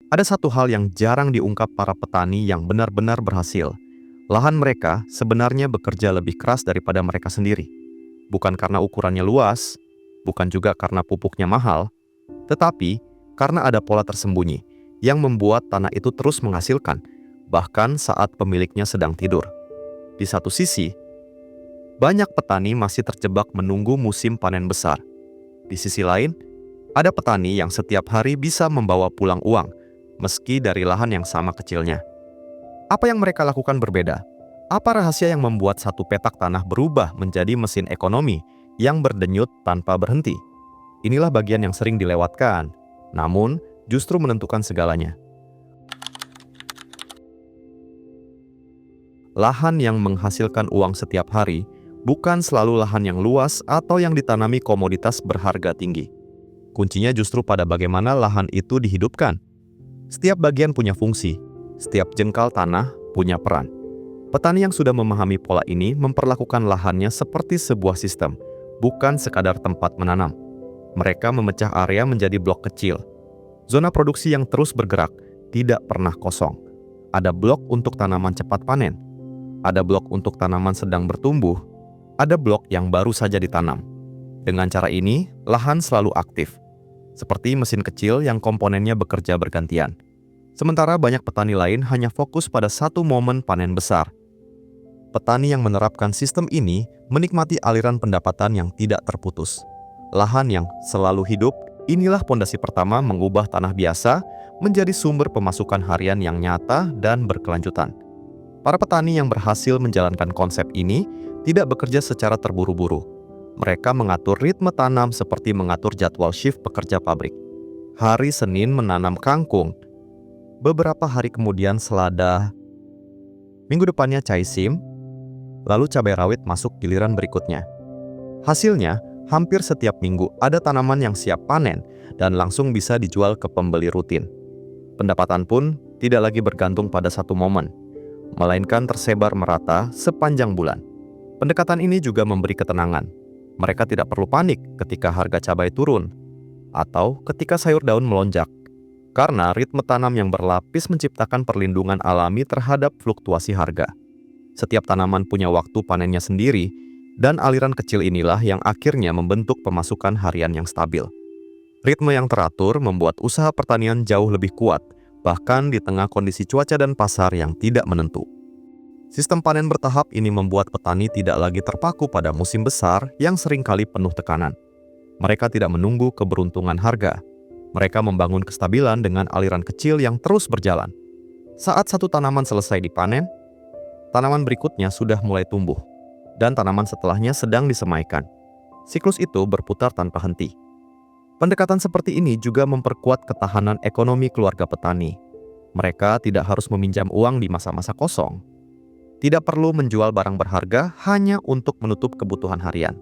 Ada satu hal yang jarang diungkap para petani yang benar-benar berhasil. Lahan mereka sebenarnya bekerja lebih keras daripada mereka sendiri. Bukan karena ukurannya luas, bukan juga karena pupuknya mahal, tetapi karena ada pola tersembunyi yang membuat tanah itu terus menghasilkan, bahkan saat pemiliknya sedang tidur. Di satu sisi, banyak petani masih terjebak menunggu musim panen besar. Di sisi lain, ada petani yang setiap hari bisa membawa pulang uang, meski dari lahan yang sama kecilnya. Apa yang mereka lakukan berbeda? Apa rahasia yang membuat satu petak tanah berubah menjadi mesin ekonomi yang berdenyut tanpa berhenti? Inilah bagian yang sering dilewatkan, namun justru menentukan segalanya. Lahan yang menghasilkan uang setiap hari bukan selalu lahan yang luas atau yang ditanami komoditas berharga tinggi. Kuncinya justru pada bagaimana lahan itu dihidupkan. Setiap bagian punya fungsi, setiap jengkal tanah punya peran. Petani yang sudah memahami pola ini memperlakukan lahannya seperti sebuah sistem, bukan sekadar tempat menanam. Mereka memecah area menjadi blok kecil. Zona produksi yang terus bergerak, tidak pernah kosong. Ada blok untuk tanaman cepat panen, ada blok untuk tanaman sedang bertumbuh, ada blok yang baru saja ditanam. Dengan cara ini, lahan selalu aktif, seperti mesin kecil yang komponennya bekerja bergantian. Sementara banyak petani lain hanya fokus pada satu momen panen besar. Petani yang menerapkan sistem ini menikmati aliran pendapatan yang tidak terputus. Lahan yang selalu hidup, inilah pondasi pertama mengubah tanah biasa menjadi sumber pemasukan harian yang nyata dan berkelanjutan. Para petani yang berhasil menjalankan konsep ini tidak bekerja secara terburu-buru. Mereka mengatur ritme tanam seperti mengatur jadwal shift pekerja pabrik. Hari Senin menanam kangkung, beberapa hari kemudian selada, minggu depannya caisim, lalu cabai rawit masuk giliran berikutnya. Hasilnya, hampir setiap minggu ada tanaman yang siap panen dan langsung bisa dijual ke pembeli rutin. Pendapatan pun tidak lagi bergantung pada satu momen, melainkan tersebar merata sepanjang bulan. Pendekatan ini juga memberi ketenangan. Mereka tidak perlu panik ketika harga cabai turun atau ketika sayur daun melonjak, karena ritme tanam yang berlapis menciptakan perlindungan alami terhadap fluktuasi harga. Setiap tanaman punya waktu panennya sendiri, dan aliran kecil inilah yang akhirnya membentuk pemasukan harian yang stabil. Ritme yang teratur membuat usaha pertanian jauh lebih kuat, bahkan di tengah kondisi cuaca dan pasar yang tidak menentu. Sistem panen bertahap ini membuat petani tidak lagi terpaku pada musim besar yang seringkali penuh tekanan. Mereka tidak menunggu keberuntungan harga. Mereka membangun kestabilan dengan aliran kecil yang terus berjalan. Saat satu tanaman selesai dipanen, tanaman berikutnya sudah mulai tumbuh, dan tanaman setelahnya sedang disemaikan. Siklus itu berputar tanpa henti. Pendekatan seperti ini juga memperkuat ketahanan ekonomi keluarga petani. Mereka tidak harus meminjam uang di masa-masa kosong. Tidak perlu menjual barang berharga hanya untuk menutup kebutuhan harian.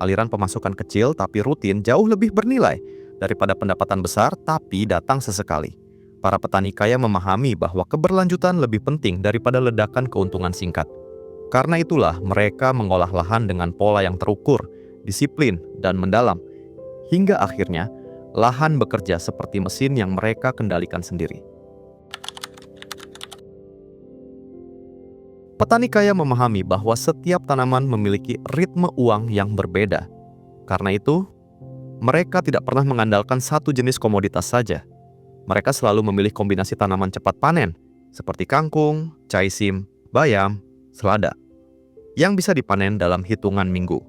Aliran pemasukan kecil tapi rutin jauh lebih bernilai daripada pendapatan besar tapi datang sesekali. Para petani kaya memahami bahwa keberlanjutan lebih penting daripada ledakan keuntungan singkat. Karena itulah mereka mengolah lahan dengan pola yang terukur, disiplin, dan mendalam. Hingga akhirnya, lahan bekerja seperti mesin yang mereka kendalikan sendiri. Petani kaya memahami bahwa setiap tanaman memiliki ritme uang yang berbeda. Karena itu, mereka tidak pernah mengandalkan satu jenis komoditas saja. Mereka selalu memilih kombinasi tanaman cepat panen, seperti kangkung, caisim, bayam, selada, yang bisa dipanen dalam hitungan minggu.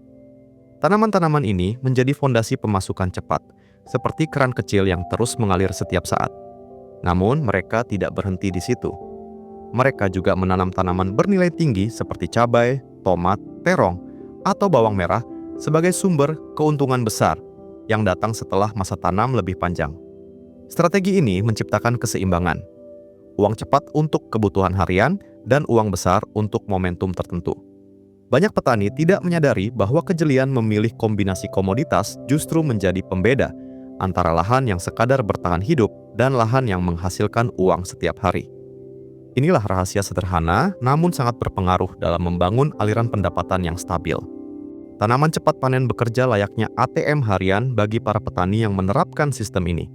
Tanaman-tanaman ini menjadi fondasi pemasukan cepat, seperti keran kecil yang terus mengalir setiap saat. Namun, mereka tidak berhenti di situ. Mereka juga menanam tanaman bernilai tinggi seperti cabai, tomat, terong, atau bawang merah sebagai sumber keuntungan besar yang datang setelah masa tanam lebih panjang. Strategi ini menciptakan keseimbangan. Uang cepat untuk kebutuhan harian dan uang besar untuk momentum tertentu. Banyak petani tidak menyadari bahwa kejelian memilih kombinasi komoditas justru menjadi pembeda antara lahan yang sekadar bertahan hidup dan lahan yang menghasilkan uang setiap hari. Inilah rahasia sederhana namun sangat berpengaruh dalam membangun aliran pendapatan yang stabil. Tanaman cepat panen bekerja layaknya ATM harian bagi para petani yang menerapkan sistem ini.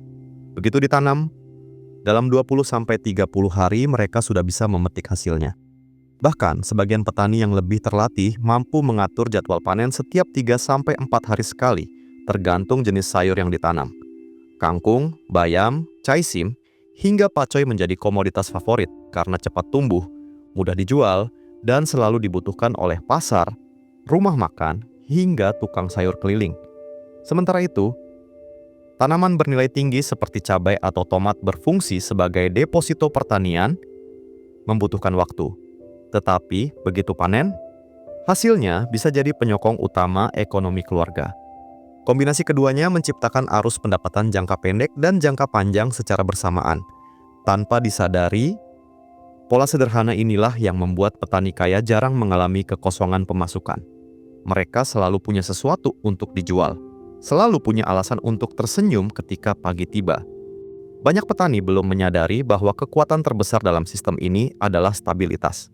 Begitu ditanam, Dalam 20-30 hari mereka sudah bisa memetik hasilnya. Bahkan, sebagian petani yang lebih terlatih mampu mengatur jadwal panen setiap 3-4 hari sekali, tergantung jenis sayur yang ditanam. Kangkung, bayam, caisim, hingga pacoy menjadi komoditas favorit karena cepat tumbuh, mudah dijual, dan selalu dibutuhkan oleh pasar, rumah makan, hingga tukang sayur keliling. Sementara itu, tanaman bernilai tinggi seperti cabai atau tomat berfungsi sebagai deposito pertanian, membutuhkan waktu. Tetapi, begitu panen, hasilnya bisa jadi penyokong utama ekonomi keluarga. Kombinasi keduanya menciptakan arus pendapatan jangka pendek dan jangka panjang secara bersamaan. Tanpa disadari, pola sederhana inilah yang membuat petani kaya jarang mengalami kekosongan pemasukan. Mereka selalu punya sesuatu untuk dijual, selalu punya alasan untuk tersenyum ketika pagi tiba. Banyak petani belum menyadari bahwa kekuatan terbesar dalam sistem ini adalah stabilitas.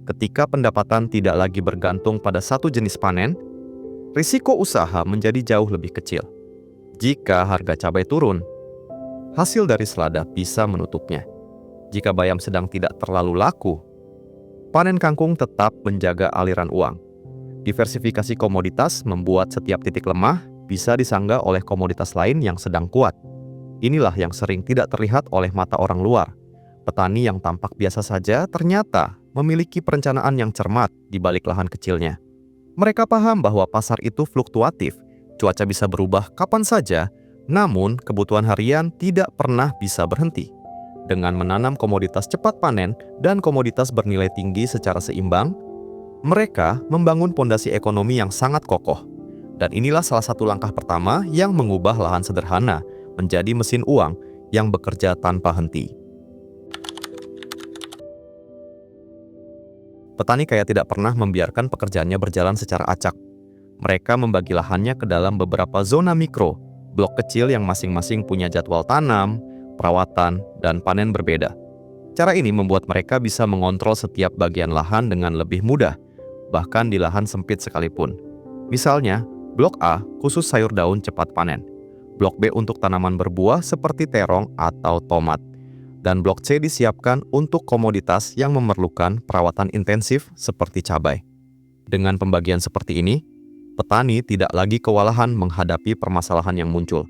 Ketika pendapatan tidak lagi bergantung pada satu jenis panen, risiko usaha menjadi jauh lebih kecil. Jika harga cabai turun, hasil dari selada bisa menutupnya. Jika bayam sedang tidak terlalu laku, panen kangkung tetap menjaga aliran uang. Diversifikasi komoditas membuat setiap titik lemah bisa disanggah oleh komoditas lain yang sedang kuat. Inilah yang sering tidak terlihat oleh mata orang luar. Petani yang tampak biasa saja ternyata memiliki perencanaan yang cermat di balik lahan kecilnya. Mereka paham bahwa pasar itu fluktuatif, cuaca bisa berubah kapan saja, namun kebutuhan harian tidak pernah bisa berhenti. Dengan menanam komoditas cepat panen dan komoditas bernilai tinggi secara seimbang, mereka membangun pondasi ekonomi yang sangat kokoh. Dan inilah salah satu langkah pertama yang mengubah lahan sederhana menjadi mesin uang yang bekerja tanpa henti. Petani kaya tidak pernah membiarkan pekerjaannya berjalan secara acak. Mereka membagi lahannya ke dalam beberapa zona mikro, blok kecil yang masing-masing punya jadwal tanam, perawatan, dan panen berbeda. Cara ini membuat mereka bisa mengontrol setiap bagian lahan dengan lebih mudah, bahkan di lahan sempit sekalipun. Misalnya, blok A khusus sayur daun cepat panen, blok B untuk tanaman berbuah seperti terong atau tomat, dan blok C disiapkan untuk komoditas yang memerlukan perawatan intensif seperti cabai. Dengan pembagian seperti ini, petani tidak lagi kewalahan menghadapi permasalahan yang muncul.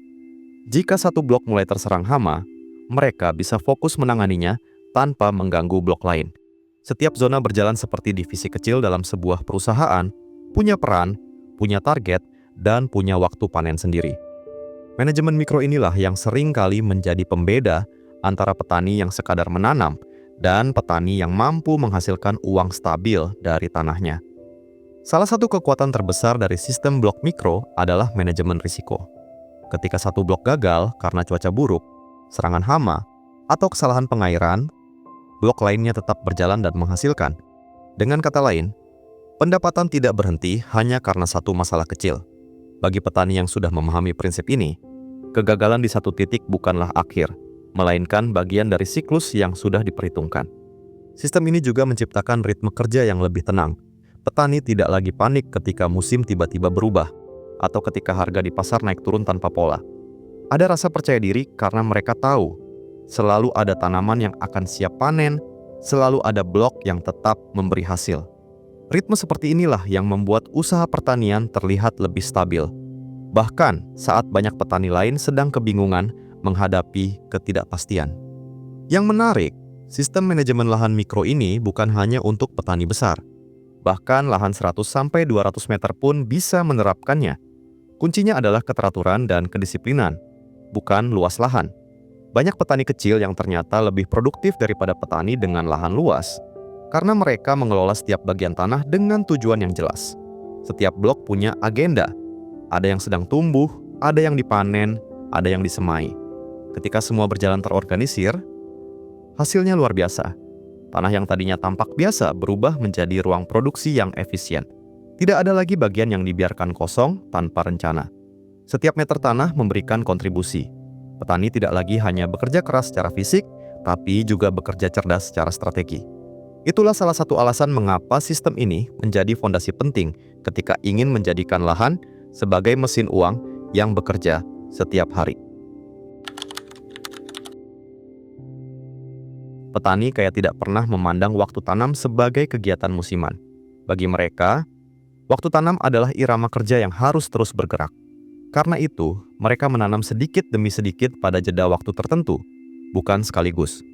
Jika satu blok mulai terserang hama, mereka bisa fokus menanganinya tanpa mengganggu blok lain. Setiap zona berjalan seperti divisi kecil dalam sebuah perusahaan, punya peran, punya target, dan punya waktu panen sendiri. Manajemen mikro inilah yang sering kali menjadi pembeda antara petani yang sekadar menanam dan petani yang mampu menghasilkan uang stabil dari tanahnya. Salah satu kekuatan terbesar dari sistem blok mikro adalah manajemen risiko. Ketika satu blok gagal karena cuaca buruk, serangan hama, atau kesalahan pengairan, blok lainnya tetap berjalan dan menghasilkan. Dengan kata lain, pendapatan tidak berhenti hanya karena satu masalah kecil. Bagi petani yang sudah memahami prinsip ini, kegagalan di satu titik bukanlah akhir, melainkan bagian dari siklus yang sudah diperhitungkan. Sistem ini juga menciptakan ritme kerja yang lebih tenang. Petani tidak lagi panik ketika musim tiba-tiba berubah, atau ketika harga di pasar naik turun tanpa pola. Ada rasa percaya diri karena mereka tahu, selalu ada tanaman yang akan siap panen, selalu ada blok yang tetap memberi hasil. Ritme seperti inilah yang membuat usaha pertanian terlihat lebih stabil. Bahkan saat banyak petani lain sedang kebingungan menghadapi ketidakpastian. Yang menarik, sistem manajemen lahan mikro ini bukan hanya untuk petani besar. Bahkan lahan 100-200 meter pun bisa menerapkannya. Kuncinya adalah keteraturan dan kedisiplinan, bukan luas lahan. Banyak petani kecil yang ternyata lebih produktif daripada petani dengan lahan luas, karena mereka mengelola setiap bagian tanah dengan tujuan yang jelas. Setiap blok punya agenda. Ada yang sedang tumbuh, ada yang dipanen, ada yang disemai. Ketika semua berjalan terorganisir, hasilnya luar biasa. Tanah yang tadinya tampak biasa berubah menjadi ruang produksi yang efisien. Tidak ada lagi bagian yang dibiarkan kosong tanpa rencana. Setiap meter tanah memberikan kontribusi. Petani tidak lagi hanya bekerja keras secara fisik, tapi juga bekerja cerdas secara strategi. Itulah salah satu alasan mengapa sistem ini menjadi fondasi penting ketika ingin menjadikan lahan sebagai mesin uang yang bekerja setiap hari. Petani kayak tidak pernah memandang waktu tanam sebagai kegiatan musiman. Bagi mereka, waktu tanam adalah irama kerja yang harus terus bergerak. Karena itu, mereka menanam sedikit demi sedikit pada jeda waktu tertentu, bukan sekaligus.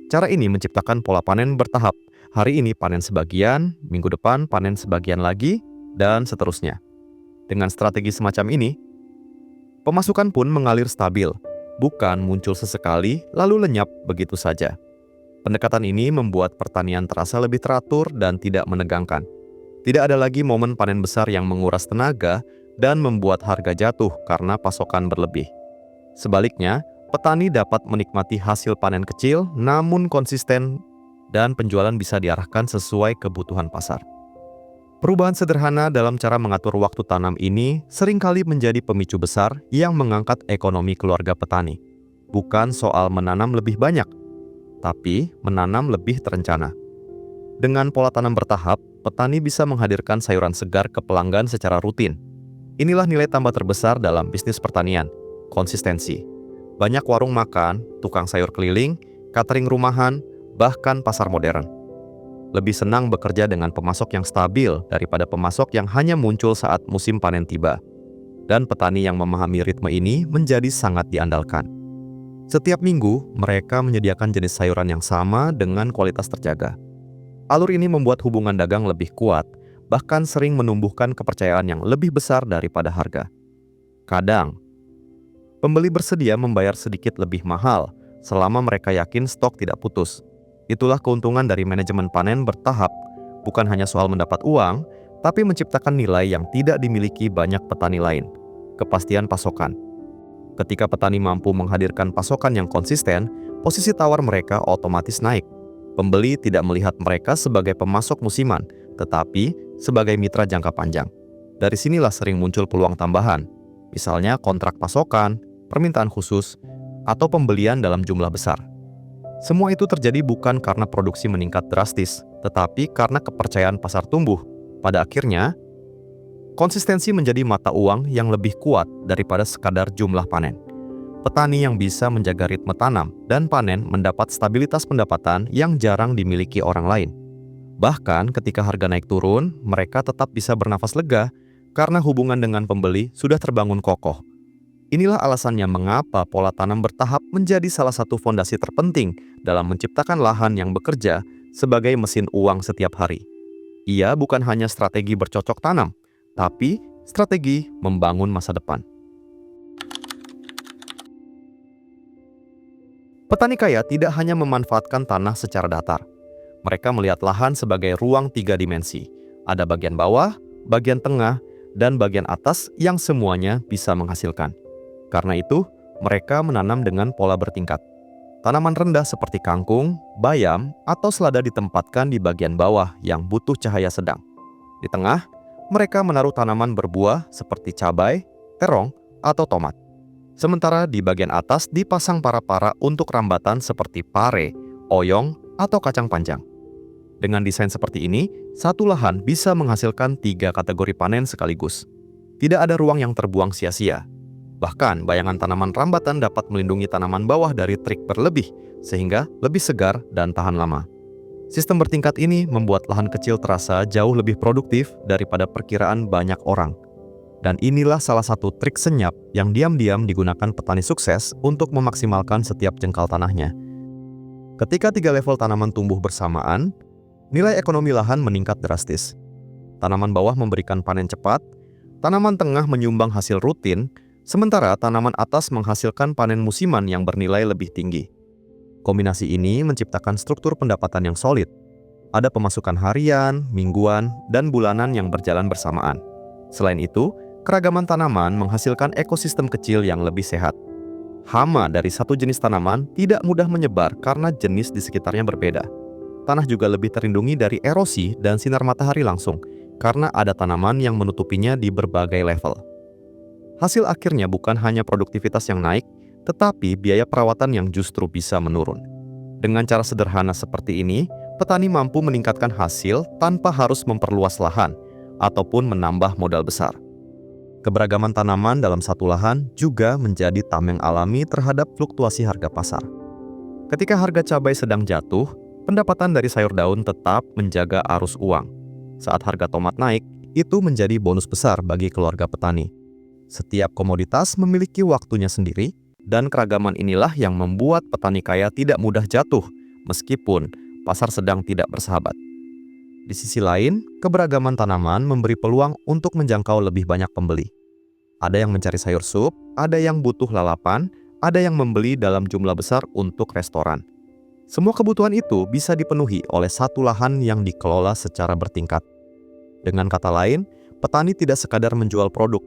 Cara ini menciptakan pola panen bertahap. Hari ini panen sebagian, minggu depan panen sebagian lagi, dan seterusnya. Dengan strategi semacam ini, pemasukan pun mengalir stabil, bukan muncul sesekali lalu lenyap begitu saja. Pendekatan ini membuat pertanian terasa lebih teratur dan tidak menegangkan. Tidak ada lagi momen panen besar yang menguras tenaga dan membuat harga jatuh karena pasokan berlebih. Sebaliknya, petani dapat menikmati hasil panen kecil namun konsisten dan penjualan bisa diarahkan sesuai kebutuhan pasar. Perubahan sederhana dalam cara mengatur waktu tanam ini seringkali menjadi pemicu besar yang mengangkat ekonomi keluarga petani. Bukan soal menanam lebih banyak, tapi menanam lebih terencana. Dengan pola tanam bertahap, petani bisa menghadirkan sayuran segar ke pelanggan secara rutin. Inilah nilai tambah terbesar dalam bisnis pertanian, konsistensi. Banyak warung makan, tukang sayur keliling, catering rumahan, bahkan pasar modern lebih senang bekerja dengan pemasok yang stabil daripada pemasok yang hanya muncul saat musim panen tiba. Dan petani yang memahami ritme ini menjadi sangat diandalkan. Setiap minggu, mereka menyediakan jenis sayuran yang sama dengan kualitas terjaga. Alur ini membuat hubungan dagang lebih kuat, bahkan sering menumbuhkan kepercayaan yang lebih besar daripada harga. Kadang, pembeli bersedia membayar sedikit lebih mahal selama mereka yakin stok tidak putus. Itulah keuntungan dari manajemen panen bertahap, bukan hanya soal mendapat uang, tapi menciptakan nilai yang tidak dimiliki banyak petani lain, kepastian pasokan. Ketika petani mampu menghadirkan pasokan yang konsisten, posisi tawar mereka otomatis naik. Pembeli tidak melihat mereka sebagai pemasok musiman, tetapi sebagai mitra jangka panjang. Dari sinilah sering muncul peluang tambahan, misalnya kontrak pasokan, permintaan khusus, atau pembelian dalam jumlah besar. Semua itu terjadi bukan karena produksi meningkat drastis, tetapi karena kepercayaan pasar tumbuh. Pada akhirnya, konsistensi menjadi mata uang yang lebih kuat daripada sekadar jumlah panen. Petani yang bisa menjaga ritme tanam dan panen mendapat stabilitas pendapatan yang jarang dimiliki orang lain. Bahkan ketika harga naik turun, mereka tetap bisa bernafas lega karena hubungan dengan pembeli sudah terbangun kokoh. Inilah alasannya mengapa pola tanam bertahap menjadi salah satu fondasi terpenting dalam menciptakan lahan yang bekerja sebagai mesin uang setiap hari. Ia bukan hanya strategi bercocok tanam, tapi strategi membangun masa depan. Petani kaya tidak hanya memanfaatkan tanah secara datar. Mereka melihat lahan sebagai ruang 3 dimensi. Ada bagian bawah, bagian tengah, dan bagian atas yang semuanya bisa menghasilkan. Karena itu, mereka menanam dengan pola bertingkat. Tanaman rendah seperti kangkung, bayam, atau selada ditempatkan di bagian bawah yang butuh cahaya sedang. Di tengah, mereka menaruh tanaman berbuah seperti cabai, terong, atau tomat. Sementara di bagian atas dipasang para-para untuk rambatan seperti pare, oyong, atau kacang panjang. Dengan desain seperti ini, satu lahan bisa menghasilkan 3 kategori panen sekaligus. Tidak ada ruang yang terbuang sia-sia. Bahkan, bayangan tanaman rambatan dapat melindungi tanaman bawah dari trik berlebih, sehingga lebih segar dan tahan lama. Sistem bertingkat ini membuat lahan kecil terasa jauh lebih produktif daripada perkiraan banyak orang. Dan inilah salah satu trik senyap yang diam-diam digunakan petani sukses untuk memaksimalkan setiap jengkal tanahnya. Ketika 3 level tanaman tumbuh bersamaan, nilai ekonomi lahan meningkat drastis. Tanaman bawah memberikan panen cepat, tanaman tengah menyumbang hasil rutin, sementara tanaman atas menghasilkan panen musiman yang bernilai lebih tinggi. Kombinasi ini menciptakan struktur pendapatan yang solid. Ada pemasukan harian, mingguan, dan bulanan yang berjalan bersamaan. Selain itu, keragaman tanaman menghasilkan ekosistem kecil yang lebih sehat. Hama dari satu jenis tanaman tidak mudah menyebar karena jenis di sekitarnya berbeda. Tanah juga lebih terlindungi dari erosi dan sinar matahari langsung, karena ada tanaman yang menutupinya di berbagai level. Hasil akhirnya bukan hanya produktivitas yang naik, tetapi biaya perawatan yang justru bisa menurun. Dengan cara sederhana seperti ini, petani mampu meningkatkan hasil tanpa harus memperluas lahan ataupun menambah modal besar. Keberagaman tanaman dalam satu lahan juga menjadi tameng alami terhadap fluktuasi harga pasar. Ketika harga cabai sedang jatuh, pendapatan dari sayur daun tetap menjaga arus uang. Saat harga tomat naik, itu menjadi bonus besar bagi keluarga petani. Setiap komoditas memiliki waktunya sendiri, dan keragaman inilah yang membuat petani kaya tidak mudah jatuh, meskipun pasar sedang tidak bersahabat. Di sisi lain, keberagaman tanaman memberi peluang untuk menjangkau lebih banyak pembeli. Ada yang mencari sayur sup, ada yang butuh lalapan, ada yang membeli dalam jumlah besar untuk restoran. Semua kebutuhan itu bisa dipenuhi oleh satu lahan yang dikelola secara bertingkat. Dengan kata lain, petani tidak sekadar menjual produk.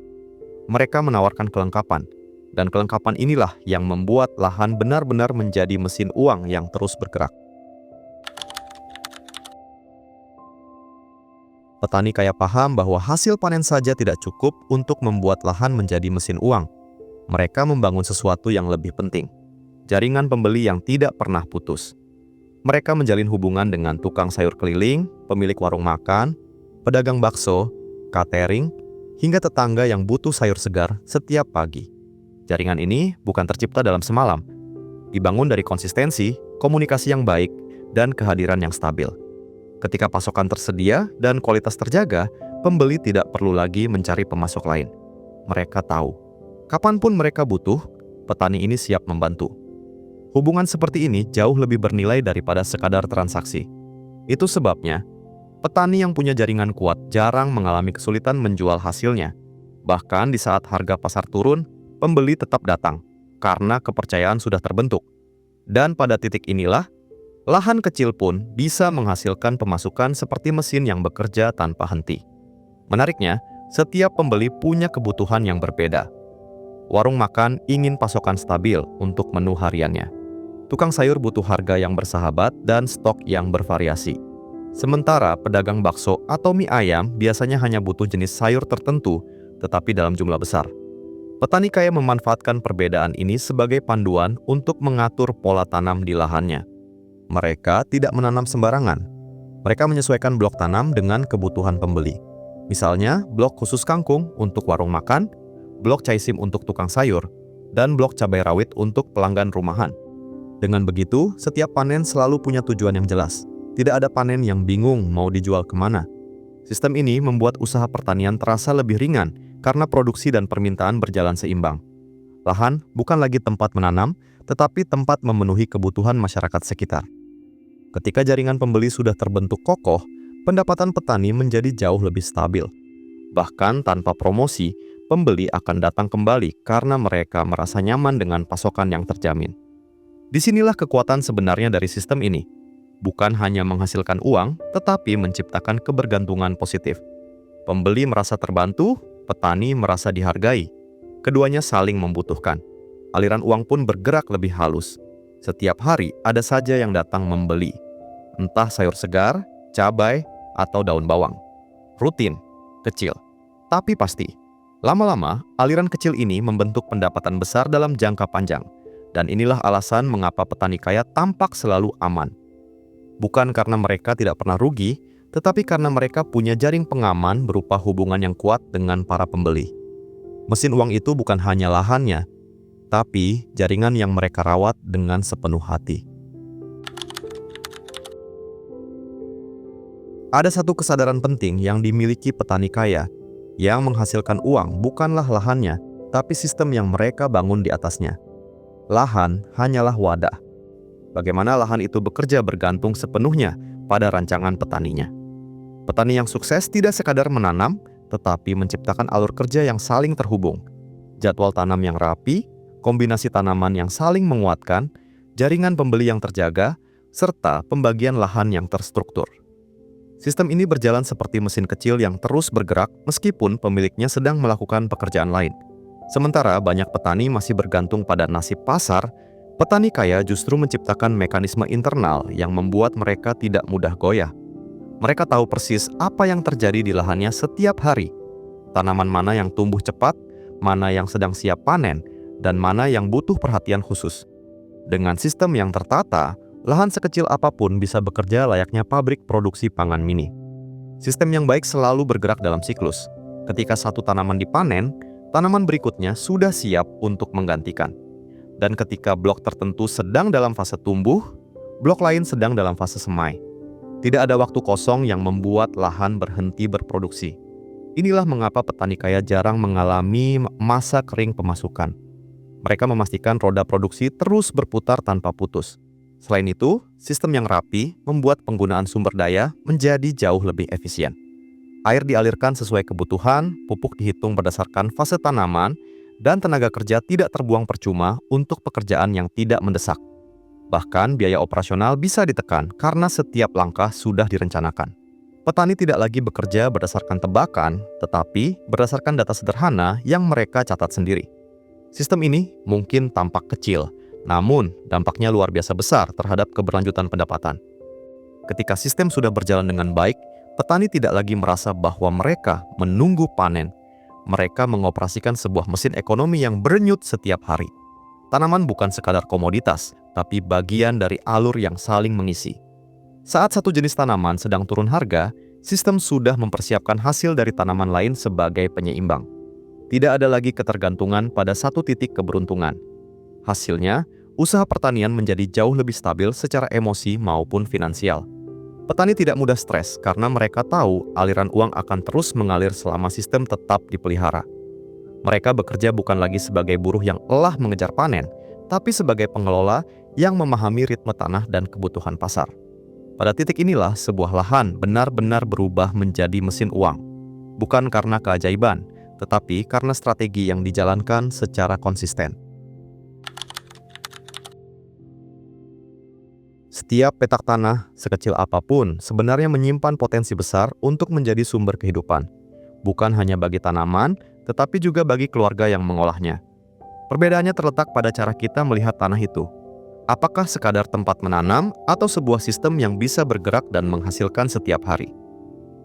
Mereka menawarkan kelengkapan, dan kelengkapan inilah yang membuat lahan benar-benar menjadi mesin uang yang terus bergerak. Petani kaya paham bahwa hasil panen saja tidak cukup untuk membuat lahan menjadi mesin uang. Mereka membangun sesuatu yang lebih penting, jaringan pembeli yang tidak pernah putus. Mereka menjalin hubungan dengan tukang sayur keliling, pemilik warung makan, pedagang bakso, catering, hingga tetangga yang butuh sayur segar setiap pagi. Jaringan ini bukan tercipta dalam semalam. Dibangun dari konsistensi, komunikasi yang baik, dan kehadiran yang stabil. Ketika pasokan tersedia dan kualitas terjaga, pembeli tidak perlu lagi mencari pemasok lain. Mereka tahu, kapanpun mereka butuh, petani ini siap membantu. Hubungan seperti ini jauh lebih bernilai daripada sekadar transaksi. Itu sebabnya, petani yang punya jaringan kuat jarang mengalami kesulitan menjual hasilnya. Bahkan di saat harga pasar turun, pembeli tetap datang, karena kepercayaan sudah terbentuk. Dan pada titik inilah, lahan kecil pun bisa menghasilkan pemasukan seperti mesin yang bekerja tanpa henti. Menariknya, setiap pembeli punya kebutuhan yang berbeda. Warung makan ingin pasokan stabil untuk menu hariannya. Tukang sayur butuh harga yang bersahabat dan stok yang bervariasi. Sementara pedagang bakso atau mie ayam biasanya hanya butuh jenis sayur tertentu, tetapi dalam jumlah besar. Petani kaya memanfaatkan perbedaan ini sebagai panduan untuk mengatur pola tanam di lahannya. Mereka tidak menanam sembarangan. Mereka menyesuaikan blok tanam dengan kebutuhan pembeli. Misalnya, blok khusus kangkung untuk warung makan, blok caisim untuk tukang sayur, dan blok cabai rawit untuk pelanggan rumahan. Dengan begitu, setiap panen selalu punya tujuan yang jelas. Tidak ada panen yang bingung mau dijual kemana. Sistem ini membuat usaha pertanian terasa lebih ringan karena produksi dan permintaan berjalan seimbang. Lahan bukan lagi tempat menanam, tetapi tempat memenuhi kebutuhan masyarakat sekitar. Ketika jaringan pembeli sudah terbentuk kokoh, pendapatan petani menjadi jauh lebih stabil. Bahkan tanpa promosi, pembeli akan datang kembali karena mereka merasa nyaman dengan pasokan yang terjamin. Disinilah kekuatan sebenarnya dari sistem ini. Bukan hanya menghasilkan uang, tetapi menciptakan kebergantungan positif. Pembeli merasa terbantu, petani merasa dihargai. Keduanya saling membutuhkan. Aliran uang pun bergerak lebih halus. Setiap hari ada saja yang datang membeli. Entah sayur segar, cabai, atau daun bawang. Rutin, kecil, tapi pasti. Lama-lama, aliran kecil ini membentuk pendapatan besar dalam jangka panjang. Dan inilah alasan mengapa petani kaya tampak selalu aman. Bukan karena mereka tidak pernah rugi, tetapi karena mereka punya jaring pengaman berupa hubungan yang kuat dengan para pembeli. Mesin uang itu bukan hanya lahannya, tapi jaringan yang mereka rawat dengan sepenuh hati. Ada satu kesadaran penting yang dimiliki petani kaya. Yang menghasilkan uang bukanlah lahannya, tapi sistem yang mereka bangun di atasnya. Lahan hanyalah wadah. Bagaimana lahan itu bekerja bergantung sepenuhnya pada rancangan petaninya. Petani yang sukses tidak sekadar menanam, tetapi menciptakan alur kerja yang saling terhubung. Jadwal tanam yang rapi, kombinasi tanaman yang saling menguatkan, jaringan pembeli yang terjaga, serta pembagian lahan yang terstruktur. Sistem ini berjalan seperti mesin kecil yang terus bergerak meskipun pemiliknya sedang melakukan pekerjaan lain. Sementara banyak petani masih bergantung pada nasib pasar, petani kaya justru menciptakan mekanisme internal yang membuat mereka tidak mudah goyah. Mereka tahu persis apa yang terjadi di lahannya setiap hari. Tanaman mana yang tumbuh cepat, mana yang sedang siap panen, dan mana yang butuh perhatian khusus. Dengan sistem yang tertata, lahan sekecil apapun bisa bekerja layaknya pabrik produksi pangan mini. Sistem yang baik selalu bergerak dalam siklus. Ketika satu tanaman dipanen, tanaman berikutnya sudah siap untuk menggantikan. Dan ketika blok tertentu sedang dalam fase tumbuh, blok lain sedang dalam fase semai. Tidak ada waktu kosong yang membuat lahan berhenti berproduksi. Inilah mengapa petani kaya jarang mengalami masa kering pemasukan. Mereka memastikan roda produksi terus berputar tanpa putus. Selain itu, sistem yang rapi membuat penggunaan sumber daya menjadi jauh lebih efisien. Air dialirkan sesuai kebutuhan, pupuk dihitung berdasarkan fase tanaman, dan tenaga kerja tidak terbuang percuma untuk pekerjaan yang tidak mendesak. Bahkan biaya operasional bisa ditekan karena setiap langkah sudah direncanakan. Petani tidak lagi bekerja berdasarkan tebakan, tetapi berdasarkan data sederhana yang mereka catat sendiri. Sistem ini mungkin tampak kecil, namun dampaknya luar biasa besar terhadap keberlanjutan pendapatan. Ketika sistem sudah berjalan dengan baik, petani tidak lagi merasa bahwa mereka menunggu panen. Mereka mengoperasikan sebuah mesin ekonomi yang berdenyut setiap hari. Tanaman bukan sekadar komoditas, tapi bagian dari alur yang saling mengisi. Saat satu jenis tanaman sedang turun harga, sistem sudah mempersiapkan hasil dari tanaman lain sebagai penyeimbang. Tidak ada lagi ketergantungan pada satu titik keberuntungan. Hasilnya, usaha pertanian menjadi jauh lebih stabil secara emosi maupun finansial. Petani tidak mudah stres karena mereka tahu aliran uang akan terus mengalir selama sistem tetap dipelihara. Mereka bekerja bukan lagi sebagai buruh yang lelah mengejar panen, tapi sebagai pengelola yang memahami ritme tanah dan kebutuhan pasar. Pada titik inilah sebuah lahan benar-benar berubah menjadi mesin uang. Bukan karena keajaiban, tetapi karena strategi yang dijalankan secara konsisten. Setiap petak tanah, sekecil apapun, sebenarnya menyimpan potensi besar untuk menjadi sumber kehidupan. Bukan hanya bagi tanaman, tetapi juga bagi keluarga yang mengolahnya. Perbedaannya terletak pada cara kita melihat tanah itu. Apakah sekadar tempat menanam atau sebuah sistem yang bisa bergerak dan menghasilkan setiap hari?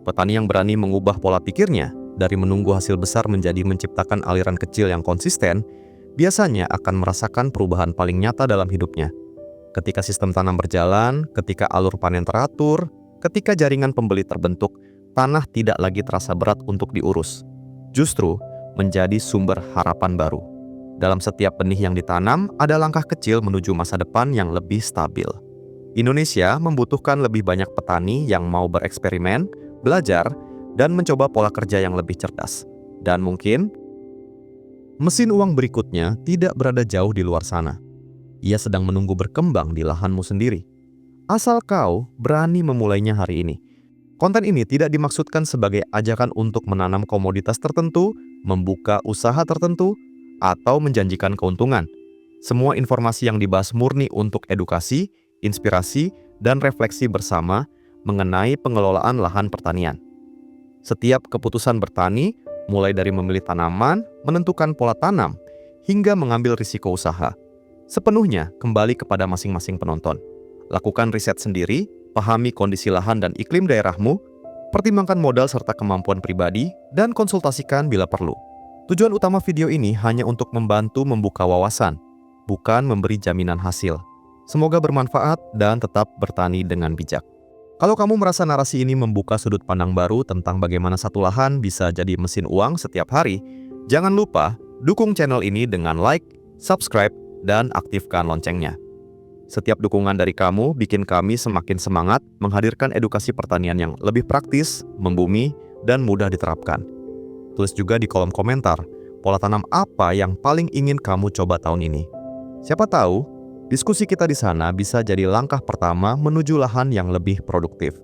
Petani yang berani mengubah pola pikirnya dari menunggu hasil besar menjadi menciptakan aliran kecil yang konsisten, biasanya akan merasakan perubahan paling nyata dalam hidupnya. Ketika sistem tanam berjalan, ketika alur panen teratur, ketika jaringan pembeli terbentuk, tanah tidak lagi terasa berat untuk diurus. Justru menjadi sumber harapan baru. Dalam setiap benih yang ditanam, ada langkah kecil menuju masa depan yang lebih stabil. Indonesia membutuhkan lebih banyak petani yang mau bereksperimen, belajar, dan mencoba pola kerja yang lebih cerdas. Dan mungkin, mesin uang berikutnya tidak berada jauh di luar sana. Ia sedang menunggu berkembang di lahanmu sendiri. Asal kau berani memulainya hari ini. Konten ini tidak dimaksudkan sebagai ajakan untuk menanam komoditas tertentu, membuka usaha tertentu, atau menjanjikan keuntungan. Semua informasi yang dibahas murni untuk edukasi, inspirasi, dan refleksi bersama mengenai pengelolaan lahan pertanian. Setiap keputusan bertani, mulai dari memilih tanaman, menentukan pola tanam, hingga mengambil risiko usaha, sepenuhnya kembali kepada masing-masing penonton. Lakukan riset sendiri, pahami kondisi lahan dan iklim daerahmu, pertimbangkan modal serta kemampuan pribadi, dan konsultasikan bila perlu. Tujuan utama video ini hanya untuk membantu membuka wawasan, bukan memberi jaminan hasil. Semoga bermanfaat dan tetap bertani dengan bijak. Kalau kamu merasa narasi ini membuka sudut pandang baru tentang bagaimana satu lahan bisa jadi mesin uang setiap hari, jangan lupa dukung channel ini dengan like, subscribe, dan aktifkan loncengnya. Setiap dukungan dari kamu bikin kami semakin semangat menghadirkan edukasi pertanian yang lebih praktis, membumi, dan mudah diterapkan. Tulis juga di kolom komentar, pola tanam apa yang paling ingin kamu coba tahun ini. Siapa tahu, diskusi kita di sana bisa jadi langkah pertama menuju lahan yang lebih produktif.